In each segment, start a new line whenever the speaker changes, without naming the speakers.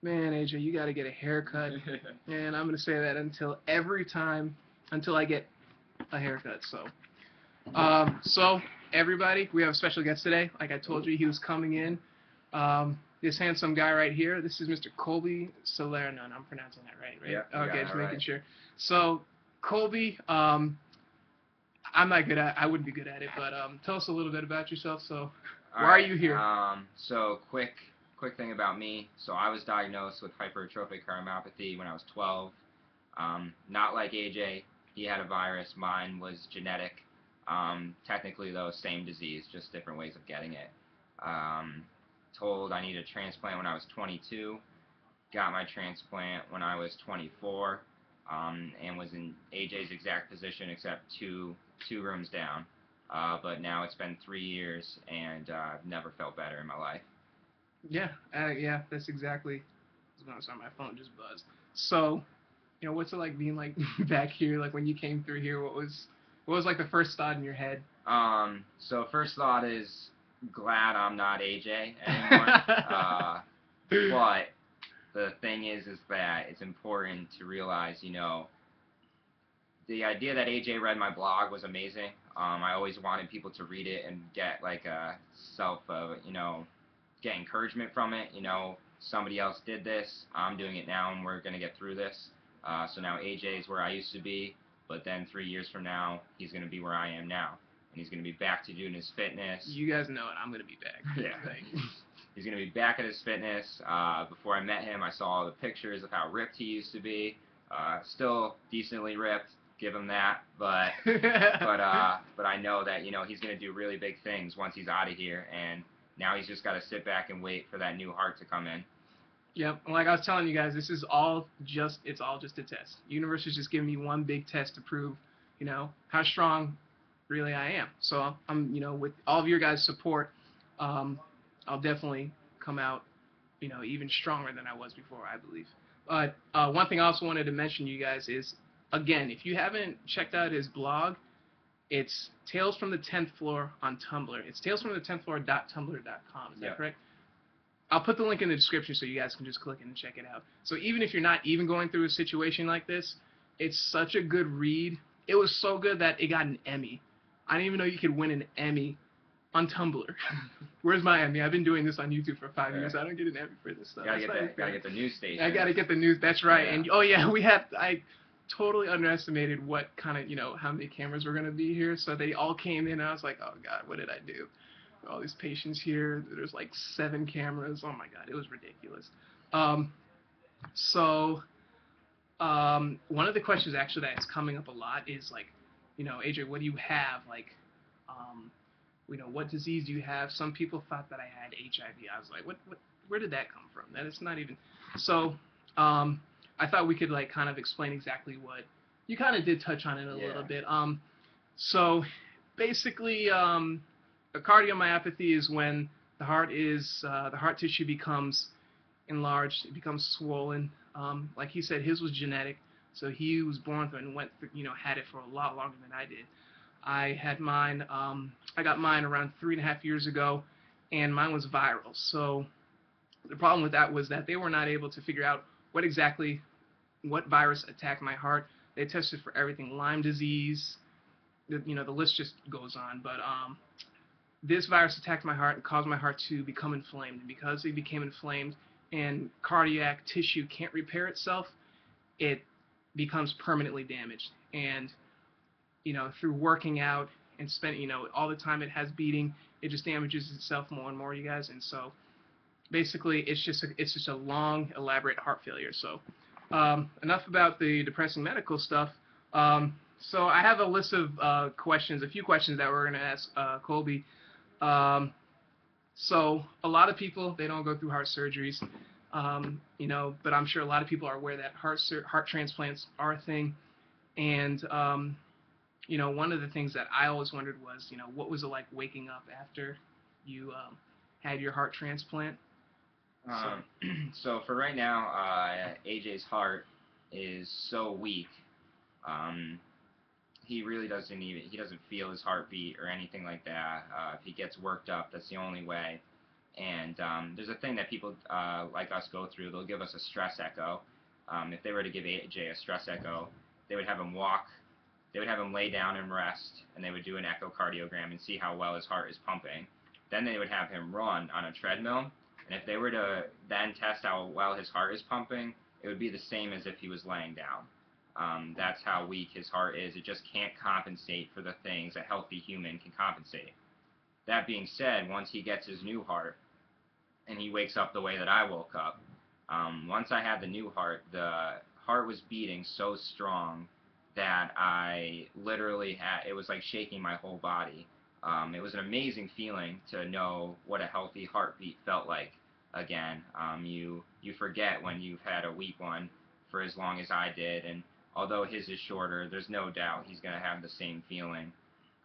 Man, AJ, you got to get a haircut. And I'm going to say that until I get a haircut. So everybody, we have a special guest today. Like I told you, he was coming in. This handsome guy right here. This is Mr. Colby Salerno. And I'm pronouncing that right?
Yeah, you
Okay,
got
just
it
making
right.
sure. So, Colby, I'm not good at. I wouldn't be good at it, but tell us a little bit about yourself. So,
All
why are
right.
you here?
So quick thing about me. So I was diagnosed with hypertrophic cardiomyopathy when I was 12. Not like AJ. He had a virus. Mine was genetic. Technically, though, same disease, just different ways of getting it. Um, Told I needed a transplant when I was 22. Got my transplant when I was 24, and was in AJ's exact position except two rooms down. But now it's been 3 years, and I've never felt better in my life.
Yeah, that's exactly. Sorry, my phone just buzzed. So, what's it like being like back here? Like when you came through here, what was like the first thought in your head?
So first thought is glad I'm not AJ anymore. But the thing is that it's important to realize, the idea that AJ read my blog was amazing. I always wanted people to read it and get like a get encouragement from it. Somebody else did this. I'm doing it now, and we're gonna get through this. So now AJ is where I used to be, but then 3 years from now, he's gonna be where I am now, and he's gonna be back to doing his fitness.
You guys know it. I'm gonna be back.
Yeah. He's going to be back at his fitness. Before I met him, I saw all the pictures of how ripped he used to be. Still decently ripped, give him that. But I know that he's going to do really big things once he's out of here. And now he's just got to sit back and wait for that new heart to come in.
Yep. Like I was telling you guys, it's all just a test. The universe is just giving me one big test to prove, how strong really I am. So I'm, with all of your guys' support, I'll definitely come out, even stronger than I was before, I believe. But one thing I also wanted to mention to you guys is, again, if you haven't checked out his blog, it's Tales from the 10th Floor on Tumblr. It's talesfromthe10thfloor.tumblr.com. Is that correct? I'll put the link in the description so you guys can just click it and check it out. So even if you're not even going through a situation like this, it's such a good read. It was so good that it got an Emmy. I didn't even know you could win an Emmy on Tumblr. Where's my Emmy? I've been doing this on YouTube for 5 years. I don't get an Emmy for this stuff.
Gotta get the news station.
I gotta get the news. That's right. Yeah. And oh yeah, I totally underestimated what kind of how many cameras were gonna be here. So they all came in. And I was like, oh god, what did I do? All these patients here. There's like 7 cameras. Oh my god, it was ridiculous. So one of the questions actually that's coming up a lot is like, AJ, what do you have? Like, what disease do you have? Some people thought that I had HIV. I was like, where did that come from? That is not even. So, I thought we could like kind of explain exactly what you kind of did touch on it a little bit. So basically, a cardiomyopathy is when the heart tissue becomes enlarged, it becomes swollen. Like he said, his was genetic, so he was born through and went through, had it for a lot longer than I did. I had mine. I got mine around 3.5 years ago, and mine was viral. So the problem with that was that they were not able to figure out what virus attacked my heart. They tested for everything, Lyme disease. The list just goes on. But this virus attacked my heart and caused my heart to become inflamed. And because it became inflamed and cardiac tissue can't repair itself, it becomes permanently damaged. And through working out and spending, all the time it has beating, it just damages itself more and more, you guys. And so basically it's just a long, elaborate heart failure. So enough about the depressing medical stuff. So I have a list of questions, a few questions that we're going to ask Colby. So a lot of people, they don't go through heart surgeries, but I'm sure a lot of people are aware that heart transplants are a thing. And one of the things that I always wondered was, what was it like waking up after you had your heart transplant?
So for right now, AJ's heart is so weak. He really doesn't feel his heartbeat or anything like that. If he gets worked up, that's the only way. And there's a thing that people like us go through. They'll give us a stress echo. If they were to give AJ a stress echo, they would have him walk, they would have him lay down and rest, and they would do an echocardiogram and see how well his heart is pumping. Then they would have him run on a treadmill, and if they were to then test how well his heart is pumping, it would be the same as if he was laying down. That's how weak his heart is. It just can't compensate for the things a healthy human can compensate. That being said, once he gets his new heart, and he wakes up the way that I woke up, once I had the new heart, the heart was beating so strong that I literally had, it was like shaking my whole body. It was an amazing feeling to know what a healthy heartbeat felt like again. You forget when you've had a weak one for as long as I did, and although his is shorter, there's no doubt he's going to have the same feeling.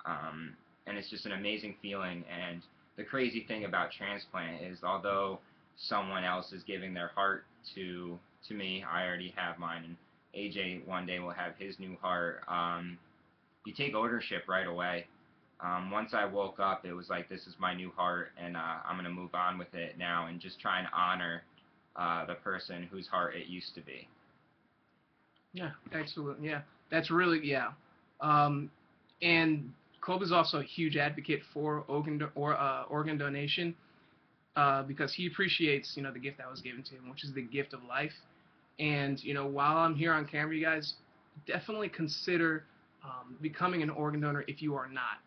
And it's just an amazing feeling. And the crazy thing about transplant is, although someone else is giving their heart to me, I already have mine, and AJ one day will have his new heart. You take ownership right away. Once I woke up, it was like, this is my new heart, and I'm going to move on with it now and just try and honor the person whose heart it used to be.
Yeah, excellent. Yeah, that's really, yeah. And Colby's also a huge advocate for organ donation, because he appreciates, the gift that was given to him, which is the gift of life. And while I'm here on camera, you guys definitely consider becoming an organ donor if you are not.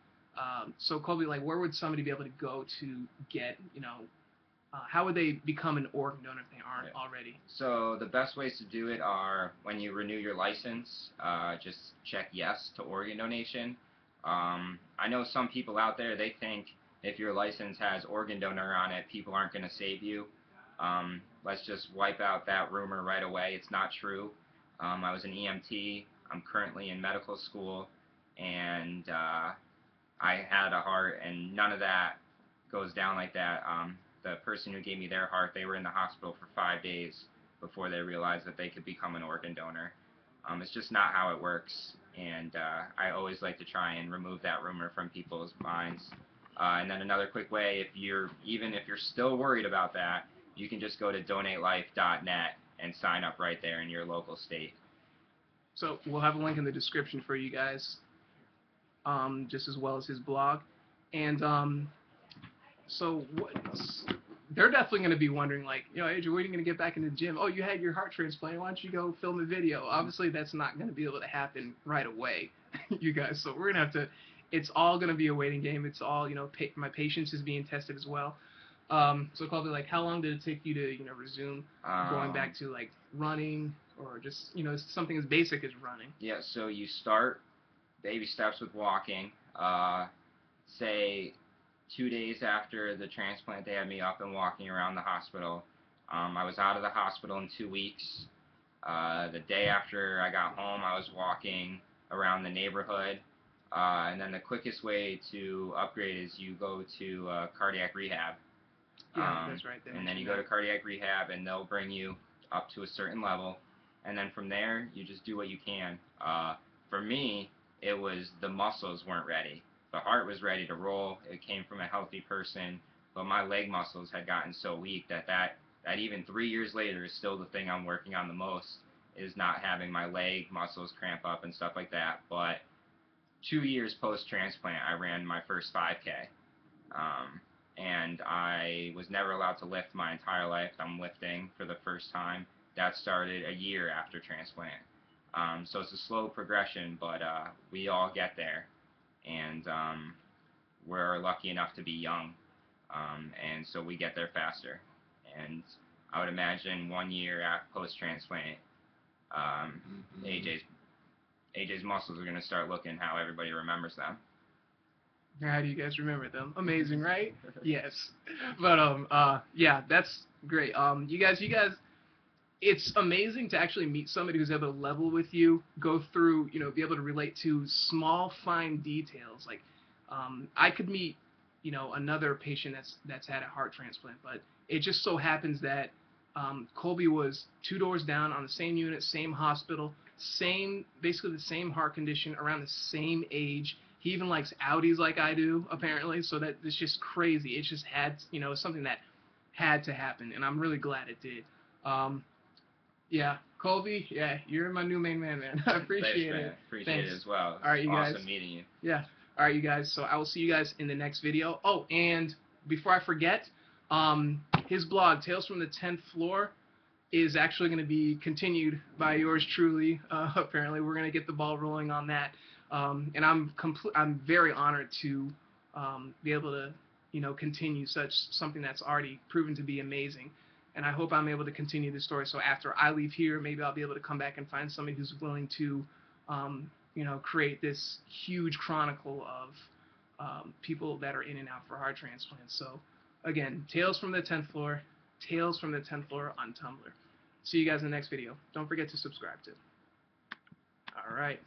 So Colby, like, where would somebody be able to go to get, how would they become an organ donor if they aren't already?
So the best ways to do it are when you renew your license, just check yes to organ donation. I know some people out there, they think if your license has organ donor on it, people aren't going to save you. Let's just wipe out that rumor right away. It's not true. I was an EMT. I'm currently in medical school, and I had a heart, and none of that goes down like that. The person who gave me their heart, they were in the hospital for 5 days before they realized that they could become an organ donor. It's just not how it works, and I always like to try and remove that rumor from people's minds. And then another quick way, even if you're still worried about that, you can just go to donatelife.net and sign up right there in your local state.
So we'll have a link in the description for you guys, just as well as his blog. And so they're definitely going to be wondering, like, AJ, when are you going to get back in the gym? Oh, you had your heart transplant. Why don't you go film a video? Obviously, that's not going to be able to happen right away, you guys. So we're going to have to, it's all going to be a waiting game. It's all, my patience is being tested as well. So Colby, like, how long did it take you to, resume going back to, like, running or just, something as basic as running?
Yeah, so you start baby steps with walking. Say 2 days after the transplant, they had me up and walking around the hospital. I was out of the hospital in 2 weeks. The day after I got home, I was walking around the neighborhood. And then the quickest way to upgrade is you go to cardiac rehab.
Yeah, that's right.
And then you go to cardiac rehab, and they'll bring you up to a certain level. And then from there, you just do what you can. For me, it was the muscles weren't ready. The heart was ready to roll. It came from a healthy person, but my leg muscles had gotten so weak that even 3 years later is still the thing I'm working on the most, is not having my leg muscles cramp up and stuff like that. But 2 years post-transplant, I ran my first 5K. And I was never allowed to lift my entire life. I'm lifting for the first time. That started a year after transplant. So it's a slow progression, but we all get there. And we're lucky enough to be young. And so we get there faster. And I would imagine 1 year after post-transplant, AJ's muscles are going to start looking how everybody remembers them.
How do you guys remember them? Amazing, right? Yes. But yeah, that's great. You guys, it's amazing to actually meet somebody who's able to level with you, go through, be able to relate to small, fine details. Like, I could meet, another patient that's had a heart transplant, but it just so happens that Colby was 2 doors down on the same unit, same hospital, basically the same heart condition, around the same age. He even likes Audis like I do, apparently, so that it's just crazy. It's just had, something that had to happen, and I'm really glad it did. Yeah, Colby, yeah, you're my new main man, man. I appreciate
Thanks, man.
it.
Appreciate
Thanks.
it as well.
All right, you
Awesome
guys.
meeting you.
Yeah. All right, you guys. So I will see you guys in the next video. Oh, and before I forget, his blog, Tales from the 10th Floor, is actually going to be continued by yours truly. Apparently, we're going to get the ball rolling on that, and I'm very honored to be able to, continue something that's already proven to be amazing. And I hope I'm able to continue the story. So after I leave here, maybe I'll be able to come back and find somebody who's willing to, create this huge chronicle of people that are in and out for heart transplants. So again, Tales from the 10th Floor, Tales from the 10th Floor on Tumblr. See you guys in the next video. Don't forget to subscribe too. All right.